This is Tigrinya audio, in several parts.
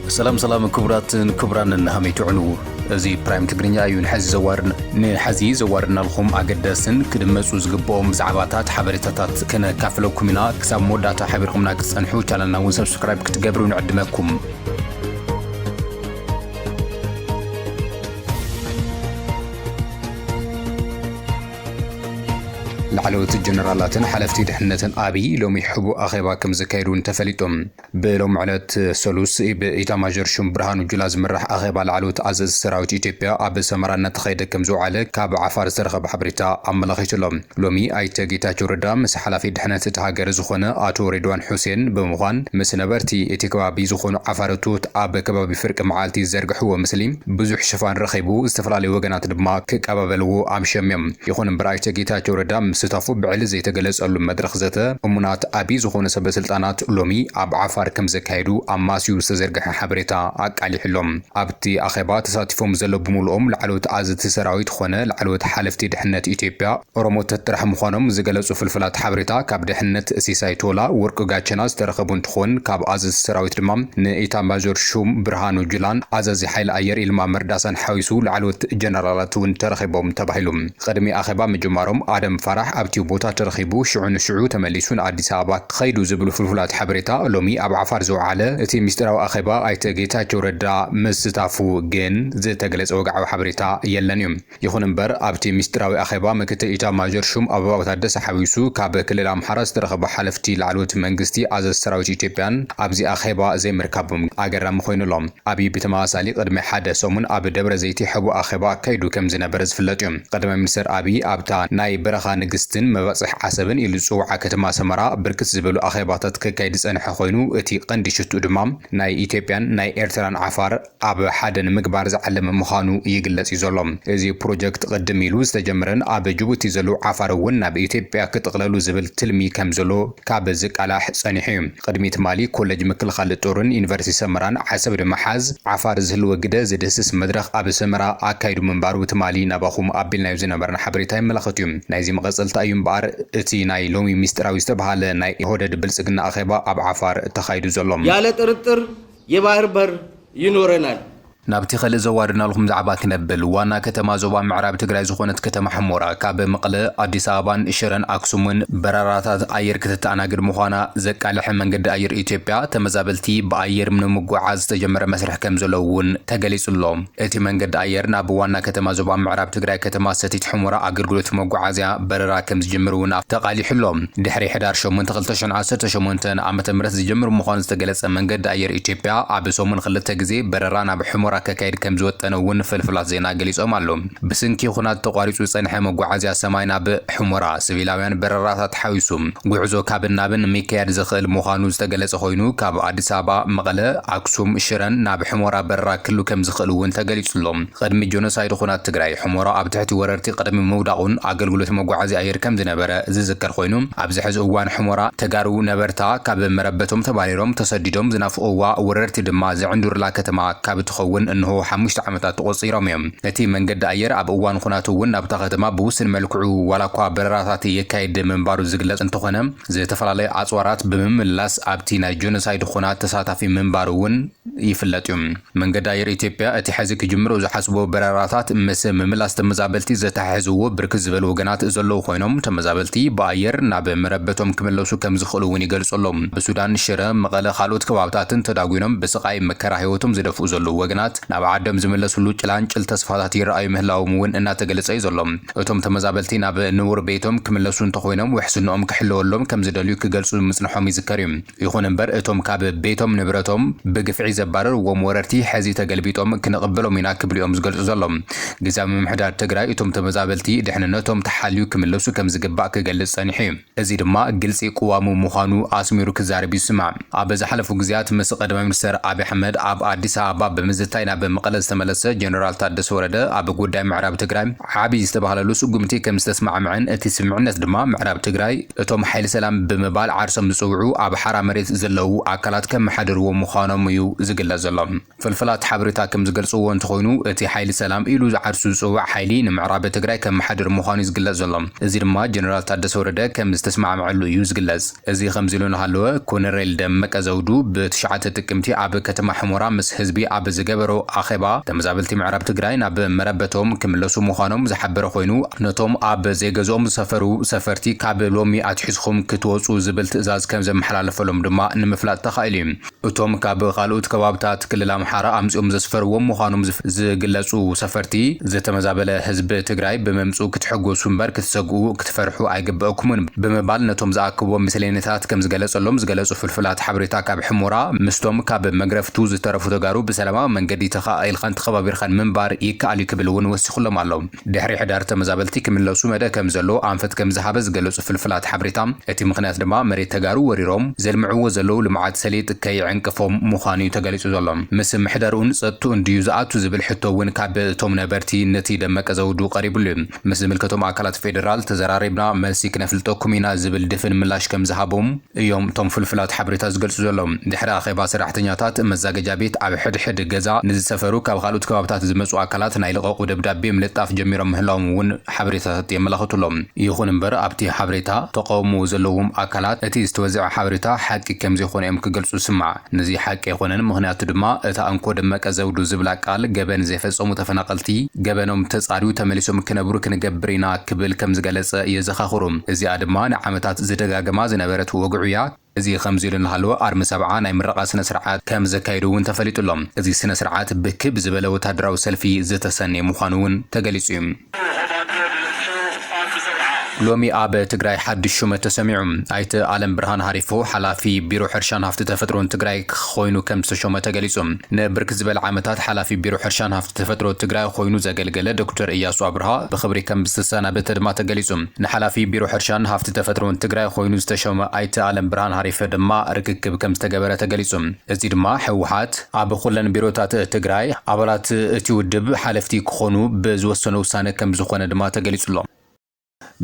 سلام كبران نهمي تعنو زي برايم تقرنيا ايون حزي زوارنا لكم اقدسن كدمسو زقبوهم زعباتات حبريتاتات كنا كافلوكم منا كساب موداتا حبيركم ناقص انحو تالنا وسبسكرايب كتقبرون عدمكم لعلوت الجنرالاتن حلفتي دحنتن ابي لومي حبو اخيبا كم زكايرون تفليتم بلوم علت سلوس بايتا ماجر شم برهانو جلاز مرح اخيبا لعلوت عزز سراوت ايتيبيا اب سمرانا تخيد كم زوعله كاب عفار سرخ بحبريتا املخيتلم لومي ايتا جيتاچو ردا مس حلفي دحنت تهاجر زخونه اتو رضوان حسين بمخان مس نبرتي اتيكوابي زخونه عفارتوت اب كبابي فرق معالتي زرغحو مسلم بزح شفان رخيبو استفلالي وغنات دما كقبابلو امشميم يخون برايتا جيتاچو ردا ستافو بعل زي تجلس ألو مدرخ زته أمونات أبي زخون سب سلطانات لومي أب عفار كم زكايدو أماسيو سزرجح حبرتا أكالي حلم أبتي أخبات ساتفهم زلوا بمولهم لعلوت عزت سراويت خونه لعلوت حلفتي دحنت إثيوبيا رموت ترحم خانم زجلسوا في الفلات حبرتا كاب دحنت سيسايتولا وركو جاتشناس ترخبون تخون كاب عزت سراويت دمام نئتا ماجور شوم برهانو جلان عزز حيل أير إلما مرداسن حويسو لعلوت جنرالاتون ترخبهم تبهلهم خدمي أخبا مجمارهم آدم فرح أبتي بوتا ترخيبو شعو تمليسون عديس آبا خيدو زبلو فلفلات حبرتا لومي أب عفار زوعاله اتي مستراو أخيبا ايتا جيتا جوردا مستافو جن زي تجلس اوقعو حبرتا يلنيوم يخون انبر أبتي مستراو أخيبا مكتا ايتا ماجر شوم أبا وتادس حويسو كاب كل الأمحرس ترخب حلفتي لعلوت منغستي عزز سراوتي تيبيان أبزي أخيبا زي مركبهم أجر مخوين لهم أبي بتماسالي قدم حدا سومن أب دبر زيتي حبو أخيبا كيدو كم زنا برز فلتيوم قدم منسر أبي أبتا ناي برخا نغستن مبصح عسبن إلى صوعة كتما سمرا بركت زبلو أخيباتات كايدس أنح خوينو اتي قندي شتو دمام ناي إيتيبيان ناي إيرتران عفار أب حدن مقبار زعلم مخانو يقلس يزولم إزي بروجكت قدم يلوز تجمرن أب جبوتي زلو عفار وناب إيتيبيا كتغللو زبل تلمي كمزلو كابزك على حسانيحيم قدميت مالي كولج مكل خالد تورن يونيفرسيتي سمران حسب دمحاز عفار زهلو قدا زدسس مدرخ أب سمرا أكايدو منبارو تمالي نباخوم أبلنا يوزنا برنا حبريتاي ملختيوم نايزي مغزل تايوم بار اتي ناي لومي مستراوي استبحال ناي هودد بلصقنا اخيبا اب عفار تخايدو زلوم ياله طرطر يباهر بر ينورنال نابتي خل زوارنا لهم زعبا كنبل وانا كتما زوبا معراب تግራይ ዝኾነት ከተማ حمورا ካብ መቀለ አዲስ አበባን ሽረን አክሱምን በረራታት አየር ክትተአናግድ ምዃና ዘቃልሕ መንገዲ አየር ኢትዮጵያ ተመዛበልቲ በአየር ምንምጓዓዝ ተጀመረ መስርሕ ከም ዘለውን ተገሊጹሎም እቲ መንገዲ አየር ናብ ዋና ከተማ ዞባ ምዕራብ ትግራይ ከተማ ሰቲት حمورا አገልግሎት መጓዓዝያ በረራ ከም ዝጀምሩን ተቃሊሕሎም ድሕሪ ሕዳር 8 2018 ዓመተ ምህረት ዝጀምር ምዃኑ ዝተገለጸ መንገዲ አየር ኢትዮጵያ ኣብ ሶሙን ክልተ ግዜ በረራ ናብ حمورا كايد كم زوتنون فلفلات زينا غليصوم አሎም بسنكي خنات تقاريصو صنح مغعازيا سماينا بحمورا سبيلاوያን برراتات حويسوم غعزو ካብናብን ሚካኤል ዝኽእል ምዃኑ ዝተገለጸ ኮይኑ ካብ አዲስ አበባ መቀለ አክሱም ሽረን ናብ حمورا በረራ ክሉ ከም ዝኽእልውን ተገሊጹሎም ቀድሚ ጆኖሳይድ خنات ትግራይ حمورا ኣብ ትሕቲ ወረርቲ ቀድሚ መውዳቁን አገልግሎት መጓዓዝያ አየር ከም ዝነበረ ዝዝከር ኮይኑ ኣብዚ ሕዚ እዋን حمورا ተጋሩ ነበርታ ካብ መረበቶም ተባሪሮም ተሰዲዶም ዝናፍقዋ ወረርቲ ድማ ዝዕንዱርላ ከተማ ካብ ትኸውን انه 5 ዓመታት ተቆጽሮም እዮም እቲ መንገዲ አየር ኣብ እዋን ኹናቱ ውን ኣብ ተኸተማ ብውስን መልክዑ ወላኳ በረራታት የካይድ መንባሩ ዝግለጽ እንተኾነ ዝተፈላላዩ አጽዋራት ብምምላስ ኣብቲ ናይ ጆኖሳይድ ኹናት ተሳታፊ መንባሩ ውን ይፍለጥዮም መንገዲ አየር ኢትዮጵያ እቲ ሕዚ ክጅምሩ ዝሓስቦ በረራታት ምስ ምምላስ ተመዛበልቲ ዘተሓሕዝዎ ብርክት ዝበሉ ወገናት ዘለዉ ኮይኖም ተመዛበልቲ በአየር ናብ መረበቶም ክመለሱ ከም ዝኽእሉ ውን ይገልጹሎም በሱዳን ሽረ መቀለ ካልኦት ከባብታትን ተዳጉኖም ብስቃይ መከራ ህይወቶም ዝደፍኡ ዘለዉ ወገናት ናብ ዓደም ዝመለሱሉ ጭላንጭል ተስፋታት ይረአዩ ምህላዎም ውን እናተገለጸ ይዘሎም እቶም ተመዛበልቲ ናብ ንቡር ቤቶም ክመለሱ እንተኾይኖም ውሕስንኦም ክሕልወሎም ከም ዝደልዩ ክገልጹ ምጽንሖም ይዝከር እዩ ይኹን እምበር እቶም ካብ ቤቶም ንብረቶም ብግፍዒ ዘባረርዎም ወረርቲ ሕዚ ተገልቢጦም ክንቕበሎም ኢና ክብልኦም ዝገልጹ ዘሎም ግዛዊ ምምሕዳር ትግራይ እቶም ተመዛበልቲ ድሕንነቶም ተሓልዩ ክመለሱ ከም ዝግባእ ክገልጽ ጸኒሑ እዚ ድማ ግልጺ ቅዋሙ ምዃኑ ኣስሚሩ ክዛረብ ይስማዕ ኣብ ዝሓለፉ ግዜያት ምስ ቀዳማይ ሚኒስትር አብይ አሕመድ ኣብ አዲስ አበባ ብምዝታ ተፈናቃይ ናብ መቐለ ዝተመለሰ ጀነራል ታደሰ ወረደ ኣብ ጉዳይ ምዕራብ ትግራይ ዓብይ ዝተባሃለሉ ስጉምቲ ከም ዝተስማዕምዕን እቲ ስምምዕነት ድማ ምዕራብ ትግራይ እቶም ሓይሊ ሰላም ብምባል ዓርሶም ዝጽውዑ ኣብ ሓራ መሬት ዘለዉ ኣካላት ከም መሓደርዎ ምዃኖም እዩ ዝግለጽ ዘሎ ፍልፍላት ሓበሬታ ከም ዝገልጽዎ እንትኾይኑ እቲ ሓይሊ ሰላም ኢሉ ዝዓርሱ ዝጽውዕ ሓይሊ ንምዕራብ ትግራይ ከም መሓደር ምዃኑ ዝግለጽ ዘሎ እዚ ድማ ጀነራል ታደሰ ወረደ ከም ዝተስማዕምዕሉ እዩ ዝግለጽ እዚ ከም ዝሉ ንሃለወ ኮሎኔል ደመቀ ዘውዱ ብትሽዓተ ጥቅምቲ ኣብ ከተማ ሕሞራ ምስ ህዝቢ ኣብ ዝገበሮ ኣኼባ ተመዛበልቲ ምዕራብ ትግራይ ናብ መረበቶም ክምለሱ ምዃኖም ዝሓበረ ኮይኑ ነቶም ኣብ ዘይገዝኦም ዝሰፈሩ ሰፈርቲ ካብ ሎሚ ኣትሒዝኩም ክትወጹ ዝብል ትእዛዝ ከም ዘመሓላለፈሎም ድማ ንምፍላጥ ተኻኢሉ እዩ እቶም ካብ ካልኦት ከባብታት ክልል ኣምሓራ ኣምጺኦም ዘስፈርዎም ምዃኖም ዝግለጹ ሰፈርቲ ዝተመዛበለ ህዝቢ ትግራይ ብመምጹ ክትሕጎሱ እምበር ክትሰግኡ ክትፈርሑ ኣይግብአኩምን ብምባል ነቶም ዝኣክቦም ምስለኔታት ከም ዝገለጸሎም ዝገለጹ ፍልፍላት ሓበሬታ ካብ ሕሞራ ምስቶም ካብ መግረፍቱ ዝተረፉ ተጋሩ ብሰላማዊ መንገዲ ተኻኢልካን ተኸባቢርካን ምንባር ይከኣል ክብል እውን ወሲኹሎም ኣሎ ድሕሪ ሕዳር ተመዛበልቲ ክምለሱ መደ ከም ዘሎ ኣንፈት ከም ዝሃበ ዝገለጹ ፍልፍላት ሓበሬታ እቲ ምኽንያት ድማ መሬት ተጋሩ ወሪሮም ዘልምዕዎ ዘለዉ ልምዓት ሰሊጥ ከይዕንቅፎም ምዃኑ ተገሊጹ ዘሎ ምስ ምሕደሩን ጸጥቱን ድዩ ዝኣቱ ዝብል ሕቶ እውን ካብ እቶም ነበርቲ ነቲ ደመቀ ዘውዱ ቀሪቡሉ ምስ ዝምልከቶም ኣካላት ፌደራል ተዘራሪብና መልሲ ክነፍልጠኩም ኢና ዝብል ድፍን ምላሽ ከም ዝሃቦም እዮም እቶም ፍልፍላት ሓበሬታ ዝገልጹ ዘሎም ድሕሪ ኣኼባ ሰራሕተኛታት መዛገጃ ቤት ኣብ ሕድሕድ ገዛ ንዝሰፈሩ ካብ ካልኦት ከባብታት ዝመጹ ኣካላት ናይ ልቐቑ ደብዳቤ ምልጣፍ ጀሚሮም ምህላዎም እውን ሓበሬታታት የመላኽቱሎም ይኹን እምበር ኣብቲ ሓበሬታ ተቃውሞ ዘለዎም ኣካላት እቲ ዝተወዝዐ ሓበሬታ ሓቂ ከም ዘይኾነ እዮም ክገልጹ ስማዕ ነዚ ሓቂ ኣይኮነን ምኽንያቱ ድማ እታ እንኮ ደመቀ ዘውዱ ዝብላ ቃል ገበን ዘይፈጸሙ ተፈናቀልቲ ገበኖም ተጻርዩ ተመሊሶም ክነብሩ ክንገብር ኢና ክብል ከም ዝገለጸ የዘኻኽሩ እዚኣ ድማ ንዓመታት ዝደጋገማ ዝነበረት ወግዑ እያ እዚ ከምዚ ኢሉ ንሃለወ ኣርሚ 70 ናይ ምረቓ ስነ ስርዓት ከም ዘካይዱ እውን ተፈሊጡሎም እዚ ስነ ስርዓት ብክብ ዝበለ ወታደራዊ ሰልፊ ዝተሰነየ ምዃኑ እውን ተገሊጹ እዩ ሎሚ ኣብ ትግራይ ሓድሽ ሹመት ተሰሚዑ ኣይተ ዓለም ብርሃን ሃሪፎ ሓላፊ ቢሮ ሕርሻን ሃፍቲ ተፈጥሮን ትግራይ ኮይኑ ከም ዝተሾመ ተገሊጹ ንብርክ ዝበል ዓመታት ሓላፊ ቢሮ ሕርሻን ሃፍቲ ተፈጥሮ ትግራይ ኮይኑ ዘገልገለ ዶክተር ኢያሱ አብርሃ ብኽብሪ ከም ዝተሰናበተ ድማ ተገሊጹ ንሓላፊ ቢሮ ሕርሻን ሃፍቲ ተፈጥሮን ትግራይ ኮይኑ ዝተሾመ ኣይተ ዓለም ብርሃን ሃሪፎ ድማ ርክክብ ከም ዝተገበረ ተገሊጹ እዚ ድማ ሕወሓት ኣብ ኩለን ቢሮታት ትግራይ ኣባላት እቲ ውድብ ሓለፍቲ ክኾኑ ብዝወሰነ ውሳነ ከም ዝኾነ ድማ ተገሊጹሎም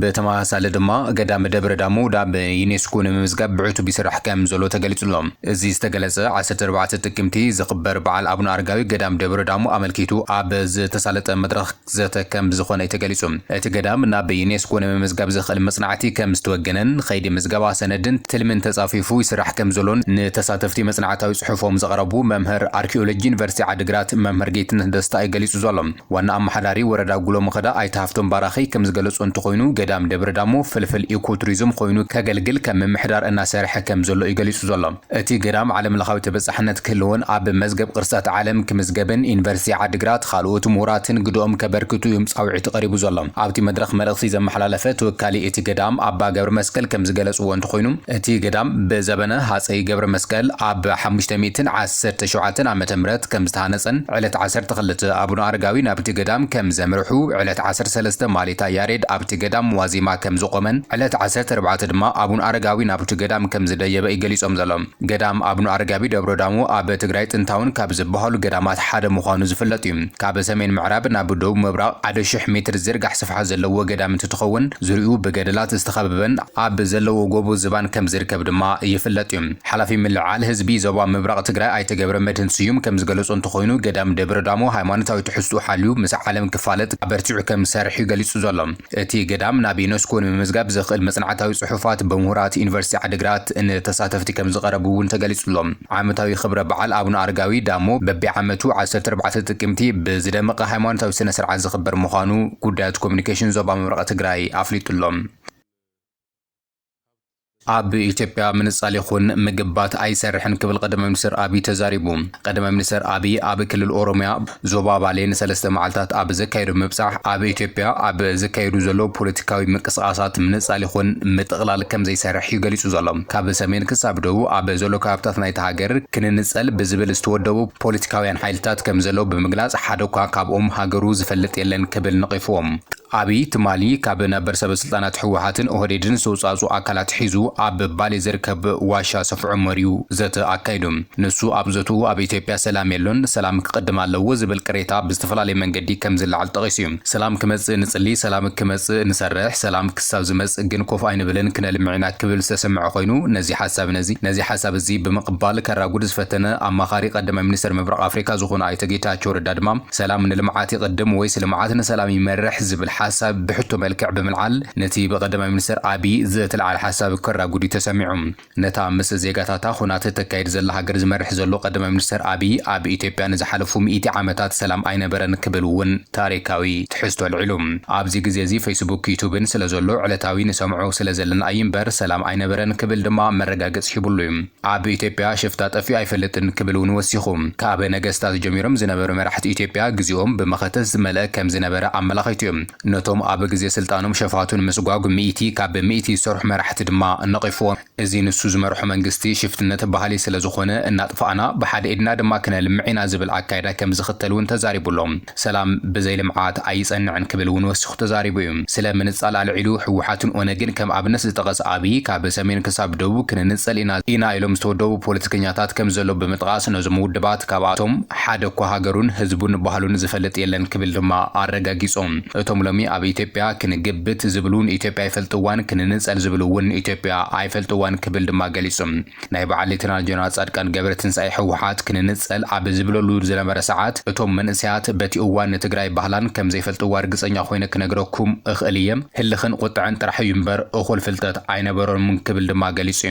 በተማሳለ ድማ ገዳም ደብረ ዳሞ ዳብ ዩኔስኮ ንምዝጋብ ብዕቱ ቢስራሕ ከም ዘሎ ተገሊጹሎም እዚ ዝተገለጸ 14 ጥቅምቲ ዝኽበር በዓል አቡነ አረጋዊ ገዳም ደብረ ዳሞ ኣመልኪቱ ኣብ ዝተሳለጠ መድረኽ ዘተ ከም ዝኾነ ተገሊጹ እቲ ገዳም ናብ ዩኔስኮ ንምዝጋብ ዝኽእል መጽናዕቲ ከም ዝተወገነን ኸይዲ ምዝገባ ሰነድን ትልምን ተጻፊፉ ይስራሕ ከም ዘሎን ንተሳተፍቲ መጽናዕታዊ ጽሑፎም ዘቕረቡ መምህር አርኪኦሎጂ ዩኒቨርሲቲ ዓዲግራት መምህር ጌትነት ደስታ ይገሊጹ ዘሎም ዋና አመሓዳሪ ወረዳ ጉሎ መኸዳ ኣይተሃፍቶም ባራኺ ከም ዝገለጹ እንትኾይኑ ገዳም ደብረ ዳሞ ፍልፍል ኢኮቱሪዝም ኮይኑ ከገልግል ከም ምምሕዳር እናሰርሐ ከም ዘሎ ይገሊጹ ዘሎ እቲ ገዳም ዓለም ለኻዊ ተበጻሕነት ክህልዎን ኣብ መዝገብ ቅርስታት ዓለም ክምዝገብን ዩኒቨርሲቲ ዓዲግራት ካልኦት ምሁራትን ግድኦም ከበርክቱ ጻውዒት ቀሪቡ ዘሎ ኣብቲ መድረኽ መልእኽቲ ዘመሓላለፈ ተወካሊ እቲ ገዳም ኣባ ገብረ መስቀል ከም ዝገለጽዎ እንትኾይኑ እቲ ገዳም ብዘበነ ሃፀይ ገብረ መስቀል ኣብ 517 ዓመተ ምህረት ከም ዝተሃነጸን ዕለት 12 አቡነ አረጋዊ ናብቲ ገዳም ከም ዘምርሑ ዕለት 13 ማሌታ ያሬድ ኣብቲ ገዳም ዋዚማ ከም ዝቆመን ዕለት 14 ድማ አቡነ አረጋዊ ናብቲ ገዳም ከም ዝደየበ ይገሊጾም ዘሎም ገዳም አቡነ አረጋዊ ደብረ ዳሞ ኣብ ትግራይ ጥንታውን ካብ ዝበሃሉ ገዳማት ሓደ ምዃኑ ዝፍለጥ እዩ ካብ ሰሜን ምዕራብ ናብ ደቡብ ምብራቕ 1000 ሜትር ዝርጋሕ ስፍሓት ዘለዎ ገዳም እንትኸውን ዙርኡ ብገደላት ዝተኸበበን ኣብ ዘለዎ ጎቦ ዝባን ከም ዝርከብ ድማ ይፍለጥ እዩ ሓላፊ ምልዓል ህዝቢ ዞባ ምብራቕ ትግራይ ኣይተገብረ መድህን ስዩም ከም ዝገለጹ እንትኾይኑ ገዳም ደብረ ዳሞ ሃይማኖታዊ ትሕዝቶ ሓልዩ ምስ ዓለም ክፋለጥ ኣበርቲዑ ከም ዝሰርሕ ይገሊጹ ዘሎም እቲ ገዳም ናብ ዩኔስኮ ንምዝጋብ ዝኽእል መጽናዕታዊ ጽሑፋት በምሁራት ዩኒቨርሲቲ ዓዲግራት ንተሳተፍቲ ከም ዝቐረቡ እውን ተገሊጹሎም ዓመታዊ ክብረ በዓል አቡነ አረጋዊ ዳሞ በቢዓመቱ 14 ጥቅምቲ ብዝደመቐ ሃይማኖታዊ ስነ ስርዓት ዝኽበር ምዃኑ ጉዳያት ኮሙኒኬሽን ዞባ ምብራቕ ትግራይ ኣፍሊጡሎም ኣብ ኢትዮጵያ ምንጻል ይኹን ምግባት ኣይሰርሕን ክብል ቀዳማይ ሚኒስትር አብይ ተዛሪቡ ቀዳማይ ሚኒስትር አብይ ኣብ ክልል ኦሮሚያ ዞባ ባሌን 3 መዓልታት ኣብ ዘካየዱ ምብጻሕ ኣብ ኢትዮጵያ ኣብ ዘካየዱ ዘሎ ፖለቲካዊ ምንቅስቓሳት ምንጻል ይኹን ምጥቕላል ከም ዘይሰርሕ ይገሊጹ ዘሎም ካብ ሰሜን ክሳብ ደቡብ ኣብ ዘሎ ከባብታት ናይቲ ሃገር ክንንጸል ብዝብል ዝተወደቡ ፖለቲካውያን ሓይልታት ከም ዘሎ ብምግላጽ ሓደ እኳ ካብኦም ሃገሩ ዝፈልጥ የለን ክብል ነቒፍዎም አብይ ትማሊ ካብ ነበር ሰበስልጣናት ሕወሓትን ኦህዴድን ዝተውጻጹ ኣካላት ሒዙ ኣብ ባሌ ዝርከብ ዋሻ ሰፍዖ መሪው ዘተ ኣካይዶም ንሱ ኣብ ዘቱ ኣብ ኢትዮጵያ ሰላም የሎን ሰላም ክቅድም ኣለዎ ዝብል ቅሬታ ብዝተፈላለየ መንገዲ ከም ዝለዓል ጠቂሱ እዩ ሰላም ክመጽእ ንጽሊ ሰላም ክመጽእ ንሰርሕ ሰላም ክሳብ ዝመጽእ ግን ኮፍ ኣይንብልን ክነልምዕና ክብል ዝተሰምዐ ኮይኑ ነዚ ሓሳብ እዚ ብምቕባል ከራጉድ ዝፈተነ ኣማኻሪ ቀዳማይ ሚኒስትር ምብራቕ ኣፍሪካ ዝኾነ ኣይተ ጌታቸው ረዳ ድማ ሰላም ንልምዓት ይቅድም ወይስ ልምዓት ንሰላም ይመርሕ ዝብል ሓሳብ ብሕቶ መልክዕ ብምልዓል ነቲ በቀዳማይ ሚኒስትር አብይ ዝተልዓል ሓሳብ ከራጉዲ ተሰሚዑም ነታ ምስ ዜጋታታ ኹናት ተካይድ ዘላ ሃገር ዝመርሕ ዘሎ ቀዳማይ ሚኒስትር አብይ ኣብ ኢትዮጵያ ንዝሓለፉ 100 ዓመታት ሰላም ኣይነበረን ክብል እውን ታሪካዊ ትሕዝቶ ልዒሎም ኣብዚ ግዜ እዚ ፌስቡክ ዩቱብን ስለ ዘሎ ዕለታዊ ንሰምዖ ስለ ዘለና ኣይምበር ሰላም ኣይነበረን ክብል ድማ መረጋገጽ ሂብሉ እዩ ኣብ ኢትዮጵያ ሽፍታ ጠፊ ኣይፈልጥን ክብል እውን ወሲኹም ካብ ነገስታት ጀሚሮም ዝነበሩ መራሕቲ ኢትዮጵያ ግዜኦም ብመኸተት ዝመልአ ከም ዝነበረ ኣመላኺቱ እዮም ነቶም ኣብ ግዜ ስልጣኖም ሸፋቱን ምስጓጉ 100 ካብ 100 ዝሰርሑ መራሕቲ ድማ ነቂፎም እዚ ንሱ ዝመርሖ መንግስቲ ሽፍትነት ባህሊ ስለ ዝኾነ እናጥፋኣና ብሓደ ኢድና ድማ ክነልምዕና ዝብል ኣካይዳ ከም ዝኽተል እውን ተዛሪቡሎም ሰላም ብዘይ ልምዓት ኣይጸንዕን ክብል እውን ወሲኹ ተዛሪቡ እዩ ስለ ምንጻል ኣልዒሉ ሕወሓትን ኦነግን ከም ኣብነት ዝጠቐሰ አብይ ካብ ሰሜን ክሳብ ደቡብ ክንንጸል ኢና ኢሎም ዝተወደቡ ፖለቲከኛታት ከም ዘሎ ብምጥቃስ ነዞም ውድባት ካብኣቶም ሓደ እኳ ሃገሩን ህዝቡን ባህሉን ዝፈልጥ የለን ክብል ድማ ኣረጋጊጾም እቶም ሎሚ ኣብ ኢትዮጵያ ክንግብት ዝብሉን ኢትዮጵያ ይፈልጥዋን ክንንጸል ዝብሉውን ኢትዮጵያ ኣይፈልጥዋን ክብል ድማ ገሊጾም ናይ በዓል ሌተናል ጀነራል ጻድቃን ገብረትንሳኤ ሕወሓት ክንንጸል ኣብ ዝብለሉ ዝነበረ ሰዓት እቶም መንእሰያት በቲ እዋን ንትግራይ ባህላን ከም ዘይፈልጥዋ ርግጸኛ ኮይነ ክነግረኩም እኽእል እየ ህልኽን ቁጥዕን ጥራሕ እዩ እምበር እኹል ፍልጠት ኣይነበሮምን ክብል ድማ ገሊጹ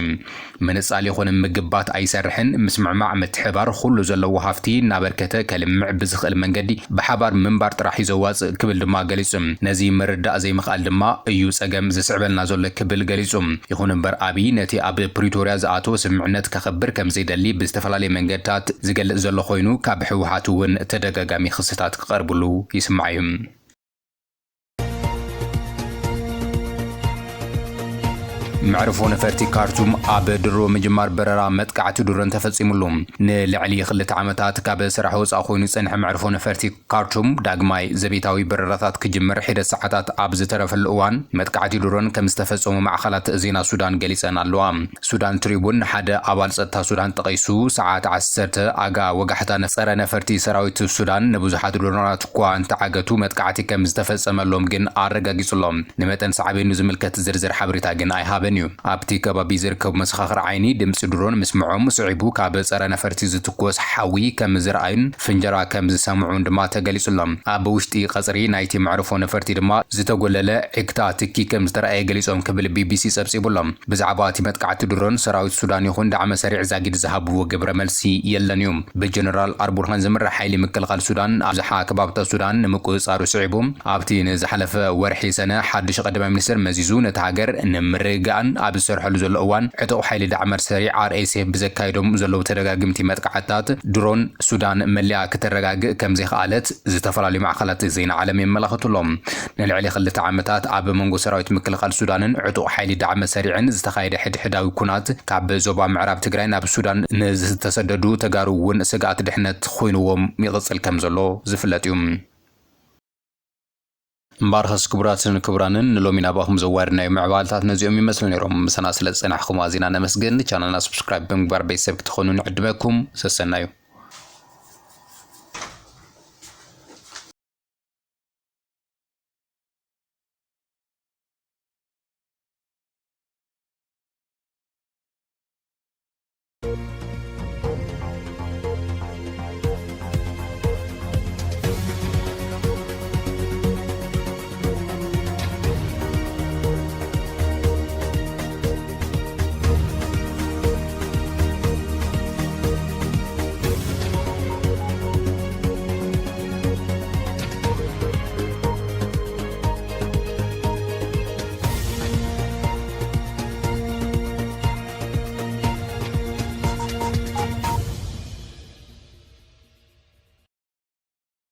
ምንጻል ይኹን ምግባት ኣይሰርሕን ምስምዕማዕ ምትሕባር ኩሉ ዘለዎ ሃፍቲ እናበርከተ ከልምዕ ብዝኽእል መንገዲ ብሓባር ምንባር ጥራሕ ይዘዋጽእ ክብል ድማ ገሊጹ ነዚ ምርዳእ ዘይምኽኣል ድማ እዩ ጸገም ዝስዕበልና ዘሎ ክብል ገሊጹ ይኹን እምበር አብይ ነቲ ኣብ ፕሪቶሪያ ዝኣተወ ስምምዕነት ከኽብር ከም ዘይደሊ ብዝተፈላለየ መንገድታት ዝገልጽ ዘሎ ኮይኑ ካብ ሕወሓት እውን ተደጋጋሚ ክስታት ክቐርብሉ ይስማዕ እዩ معرفو نفرتي كارتوم ኣብ ድሮ ምጅማር በረራ መጥቃዕቲ ድሮን ተፈጺሙሎም ንልዕሊ 2 ዓመታት ካብ ስራሕ ወጻ ኮይኑ ጸንሐ معرفو ነፈርቲ ካርቱም ዳግማይ ዘቤታዊ በረራታት ክጅምር ሒደት ሰዓታት ኣብ ዝተረፈሉ እዋን መጥቃዕቲ ድሮን ከም ዝተፈጸሙ ማዕኸላት ዜና ሱዳን ገሊጸን ኣለዋ ሱዳን ትሪቡን ሓደ ኣባል ጸጥታ ሱዳን ጠቂሱ ሰዓት 10 ኣጋ ወጋሕታ ነጸረ ነፈርቲ ሰራዊት ሱዳን ንብዙሓት ድሮናት እኳ እንተዓገቱ መጥቃዕቲ ከም ዝተፈጸመሎም ግን ኣረጋጊጹሎም ንመጠን ሰዓቤኑ ዝምልከት ዝርዝር ሓበሬታ ግን ኣይሃበ ኣብቲ ከባቢ ዝርከብ መሰኻኽር ዓይኒ ድምፂ ድሮን ምስምዖም ስዒቡ ካብ ጸረ ነፈርቲ ዝትኮስ ሓዊ ከም ዝረኣዩን ፍንጀራ ከም ዝሰምዑን ድማ ተገሊጹሎም ኣብ ውሽጢ ቀጽሪ ናይቲ معرفو ነፈርቲ ድማ ዝተጎለለ ዕግታ ትኪ ከም ዝተረኣየ ገሊጾም ክብል ቢቢሲ ጸብጺቡሎም ብዛዕባ እቲ መጥቃዕቲ ድሮን ሰራዊት ሱዳን ይኹን ዳዕመ ሰሪዕ ዛጊድ ዝሃብዎ ግብረ መልሲ የለን እዩ ብጀነራል አልቡርሃን ዝምራሕ ሓይሊ ምክልኻል ሱዳን ኣብዝሓ ከባብታ ሱዳን ንምቁፅጻሩ ስዒቡ ኣብቲ ንዝሓለፈ ወርሒ ሰነ ሓድሽ ቀዳማይ ሚኒስትር መዚዙ ነቲ ሃገር ንምርግጋእ ኣብ ዝሰርሐሉ ዘሎ እዋን ዕጡቕ ሓይሊ ዳዕመር ሰሪዕ RSF ብዘካይዶም ዘለው ተደጋግምቲ መጥቃዕታት ድሮን ሱዳን መለያ ክትረጋግእ ከም ዘይከኣለት ዝተፈላለዩ ማዕኸላት ዜና ዓለም የመላኽቱሎም ንልዕሊ 2 ዓመታት ኣብ መንጎ ሰራዊት ምክልኻል ሱዳንን ዕጡቕ ሓይሊ ዳዕመር ሰሪዕን ዝተኻየደ ሕድሕዳዊ ኩናት ካብ ዞባ ምዕራብ ትግራይ ናብ ሱዳን ንዝተሰደዱ ተጋሩ እውን ስጋት ድሕነት ኮይኑዎም ይቕጽል ከም ዘሎ ዝፍለጥ እዩ مبارخس كبراتن كبرانن نلومين أباهم زوارنا معبالتات نزيوم يمثلون يروم مسنا سلسنا حكومة زينا نمسجن channelنا سبسكرايب بمقبار بيسبك تخونون عدمكم سسنايو